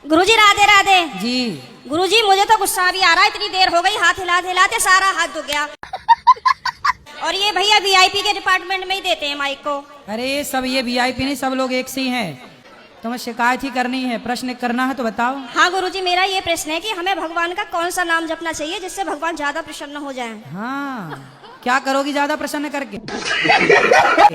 गुरुजी राधे राधे जी। गुरुजी मुझे तो गुस्सा भी आ रहा है, इतनी देर हो गई, हाथ हिलाते हिलाते सारा हाथ दुख गया। और ये भैया वीआईपी के डिपार्टमेंट में ही देते हैं माइक को। अरे सब ये वीआईपी नहीं, सब लोग एक से ही हैं। तुम्हें शिकायत ही करनी है, प्रश्न करना है तो बताओ। हाँ गुरुजी, मेरा ये प्रश्न है कि हमें भगवान का कौन सा नाम जपना चाहिए जिससे भगवान ज्यादा प्रसन्न हो जाएं? हाँ, क्या करोगी ज्यादा प्रसन्न करके?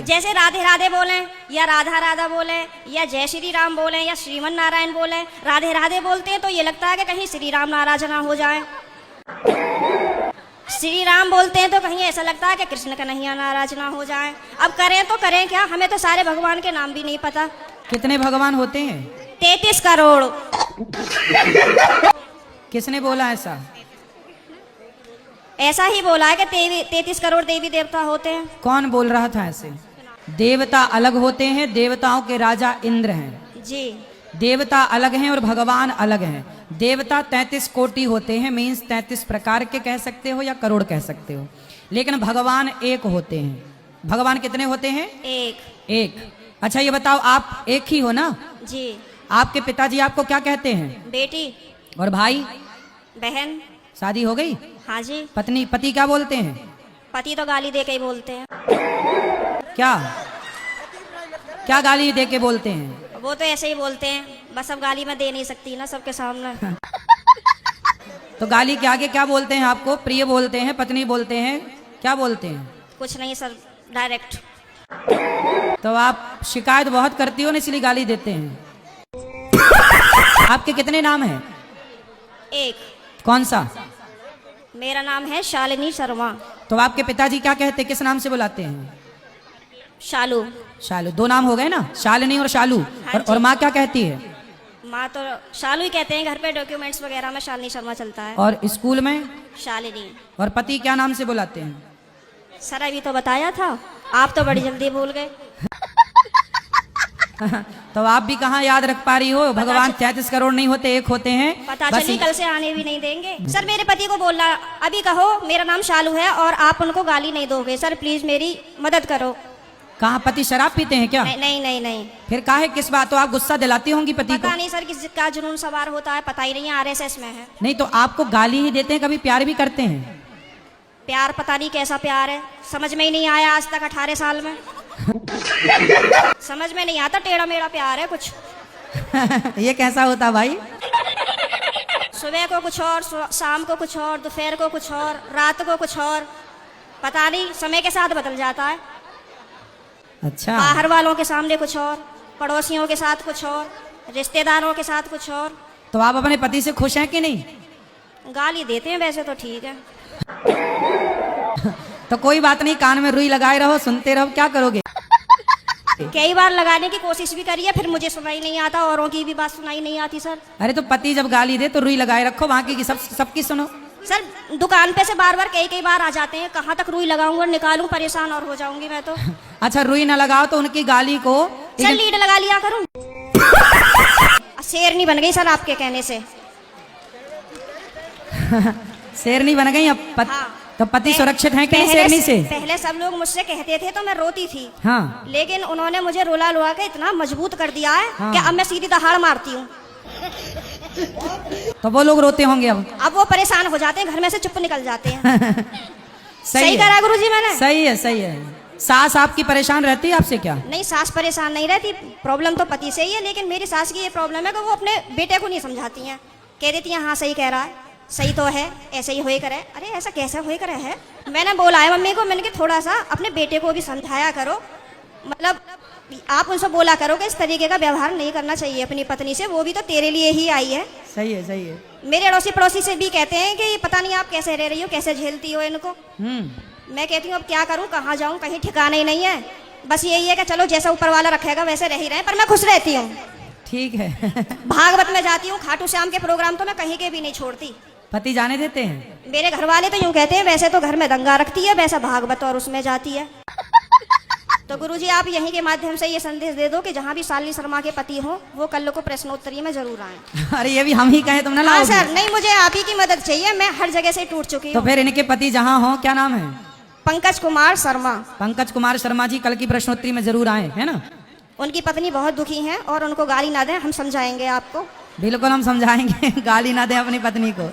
जैसे राधे राधे बोले या राधा राधा बोले या जय श्री राम बोले या श्रीमन नारायण बोले। राधे राधे बोलते हैं तो ये लगता है कि कहीं श्री राम नाराज ना हो जाए। श्री राम बोलते हैं तो कहीं ऐसा लगता है कि कृष्ण कन्हैया नाराज ना हो जाए। अब करें तो करें क्या, हमें तो सारे भगवान के नाम भी नहीं पता। कितने भगवान होते हैं? 33 करोड़। किसने बोला ऐसा? ऐसा ही बोला है कि 33 करोड़ देवी देवता होते हैं। कौन बोल रहा था ऐसे? देवता अलग होते हैं, देवताओं के राजा इंद्र हैं जी। देवता अलग हैं और भगवान अलग हैं। देवता 33 कोटि होते हैं, मीन्स 33 प्रकार के कह सकते हो या करोड़ कह सकते हो, लेकिन भगवान एक होते हैं। भगवान कितने होते हैं? एक। अच्छा ये बताओ, आप एक ही हो ना? जी। आपके पिताजी आपको क्या कहते हैं? बेटी। और भाई बहन। शादी हो गई? हाँ जी। पति क्या बोलते हैं? पति तो गाली दे के ही बोलते हैं। क्या गाली दे के बोलते हैं? वो तो ऐसे ही बोलते हैं, बस अब गाली मैं दे नहीं सकती ना सबके सामने। तो गाली के आगे क्या बोलते हैं आपको? प्रिय बोलते हैं, पत्नी बोलते हैं, क्या बोलते हैं? कुछ नहीं सर, डायरेक्ट। तो आप शिकायत बहुत करती हो ना, इसलिए गाली देते हैं। आपके कितने नाम हैं? एक। कौन सा? मेरा नाम है शालिनी शर्मा। तो आपके पिताजी क्या कहते, किस नाम से बुलाते हैं? शालू। शालू। 2 नाम हो गए ना, शालिनी और शालू। हाँ और माँ क्या कहती है? माँ तो शालू ही कहते हैं, घर पे डॉक्यूमेंट्स वगैरह में शालिनी शर्मा चलता है। और स्कूल में? शालिनी। और पति क्या नाम से बुलाते हैं? सर अभी तो बताया था, आप तो बड़ी जल्दी भूल गए। तो आप भी कहाँ याद रख पा रही हो? भगवान 33 करोड़ नहीं होते, एक होते हैं। पता चली कल से आने भी नहीं देंगे। सर मेरे पति को बोलना, अभी कहो मेरा नाम शालू है और आप उनको गाली नहीं दोगे। सर प्लीज मेरी मदद करो। कहाँ पति शराब पीते हैं क्या? नहीं। फिर काहे किस बात? तो आप गुस्सा दिलाती होंगी पति को? पता नहीं सर किसका जुनून सवार होता है, पता ही नहीं, आरएसएस में है। नहीं तो आपको गाली ही देते हैं, कभी प्यार भी करते हैं? प्यार पता नहीं कैसा प्यार है, समझ में ही नहीं आया आज तक 18 साल में। समझ में नहीं आता, टेढ़ा मेढ़ा प्यार है कुछ। ये कैसा होता भाई? सुबह को कुछ और, शाम को कुछ और, दोपहर को कुछ और, रात को कुछ और, पता नहीं, समय के साथ बदल जाता है। अच्छा। बाहर वालों के सामने कुछ और, पड़ोसियों के साथ कुछ और, रिश्तेदारों के साथ कुछ और। तो आप अपने पति से खुश हैं कि नहीं? गाली देते हैं वैसे तो ठीक है। तो कोई बात नहीं, कान में रुई लगाए रहो, सुनते रहो, क्या करोगे? कई बार लगाने की कोशिश भी करी है, फिर मुझे सुनाई नहीं आता, औरों की भी बात सुनाई नहीं आती सर। अरे तो पति जब गाली दे तो रुई लगाए रखो, बाकी की सबकी सुनो। सर दुकान पे से बार कई बार आ जाते हैं, कहाँ तक रुई लगाऊं और निकालूं, परेशान और हो जाऊंगी मैं तो। अच्छा रुई ना लगाओ तो उनकी गाली को सर लीड लगा लिया करूं। शेरनी बन गई सर आपके कहने से। शेरनी बन गई अब हाँ। तो पति सुरक्षित है क्या शेरनी से? पहले सब लोग मुझसे कहते थे तो मैं रोती थी। हाँ। लेकिन उन्होंने मुझे रुला के इतना मजबूत कर दिया है हाँ। कि अब मैं सीधी दहाड़ मारती हूँ। तो वो लोग रोते होंगे अब वो परेशान हो जाते हैं, घर में से चुप निकल जाते हैं। सही करा गुरुजी मैंने? सही है। सास आपकी परेशान रहती है आपसे क्या? नहीं, सास परेशान नहीं रहती, प्रॉब्लम तो पति से ही है। लेकिन मेरी सास की ये प्रॉब्लम है कि वो अपने बेटे को नहीं समझाती हैं। कह देती हैं हाँ सही कह रहा है, सही तो है, ऐसे ही होए करे। अरे ऐसा कैसे होए करे है? मैंने बोला है मम्मी को, मैंने कि थोड़ा सा अपने बेटे को भी समझाया करो, मतलब आप उनसे बोला करो कि इस तरीके का व्यवहार नहीं करना चाहिए अपनी पत्नी से, वो भी तो तेरे लिए ही आई है। सही है। मेरे अड़ोसी पड़ोसी से भी कहते हैं कि पता नहीं आप कैसे रह रही हो, कैसे झेलती हो इनको। मैं कहती हूँ अब क्या करूँ, कहाँ जाऊँ, कहीं ठिकाना ही नहीं है। बस यही है कि चलो जैसा ऊपर वाला रखेगा वैसे रह ही रहे, पर मैं खुश रहती हूँ। ठीक है। भागवत में जाती हूँ, खाटू श्याम के प्रोग्राम तो मैं कहीं के भी नहीं छोड़ती। पति जाने देते हैं? मेरे घर वाले तो यूँ कहते हैं वैसे तो घर में दंगा रखती है, वैसा भागवत और उसमें जाती है। तो गुरुजी आप यहीं के माध्यम से ये संदेश दे दो कि जहाँ भी शालिनी शर्मा के पति हो वो कल को प्रश्नोत्तरी में जरूर आए। अरे ये भी हम ही कहें, तुम ना हाँ लाओगे? सर, नहीं मुझे आप ही की मदद चाहिए, मैं हर जगह से टूट चुकी तो हूँ। फिर इनके पति जहाँ हो, क्या नाम है? पंकज कुमार शर्मा। पंकज कुमार शर्मा जी कल की प्रश्नोत्तरी में जरूर आए, है ना? उनकी पत्नी बहुत दुखी हैं और उनको गाली ना दें, हम समझाएंगे आपको। बिल्कुल हम समझाएंगे, गाली ना दें अपनी पत्नी को।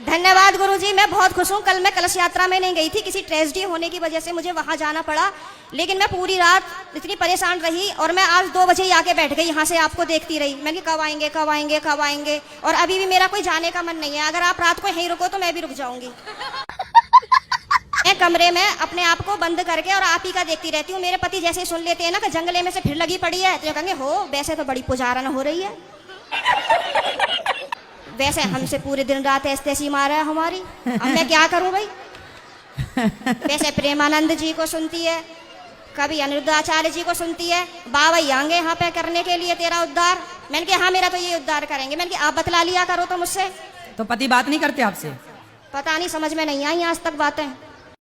धन्यवाद गुरुजी, मैं बहुत खुश हूँ। कल मैं कलश यात्रा में नहीं गई थी, किसी ट्रेजेडी होने की वजह से मुझे वहां जाना पड़ा, लेकिन मैं पूरी रात इतनी परेशान रही और मैं आज 2 बजे ही आके बैठ गई, यहाँ से आपको देखती रही। मैंने कहा कब आएंगे कब आएंगे कब आएंगे, और अभी भी मेरा कोई जाने का मन नहीं है। अगर आप रात को यहीं रुको तो मैं भी रुक जाऊंगी। मैं कमरे में अपने आप को बंद करके और आप ही का देखती रहती हूँ। मेरे पति जैसे ही सुन लेते हैं ना कि जंगले में से फिर लगी पड़ी है, तो कहेंगे हो वैसे तो बड़ी पुजारन हो रही है, वैसे हमसे पूरे दिन रात ऐसी मारा है हमारी, अब मैं क्या करूं भाई। वैसे प्रेमानंद जी को सुनती है, कभी अनिरुद्धाचार्य जी को सुनती है, बाबा आएंगे यहाँ पे करने के लिए तेरा उद्धार। मैंने कहा हाँ मेरा तो ये उद्धार करेंगे। मैंने कहा आप बतला लिया करो तो मुझसे। तो पति बात नहीं करते आपसे? पता नहीं, समझ में नहीं आई आज तक बातें।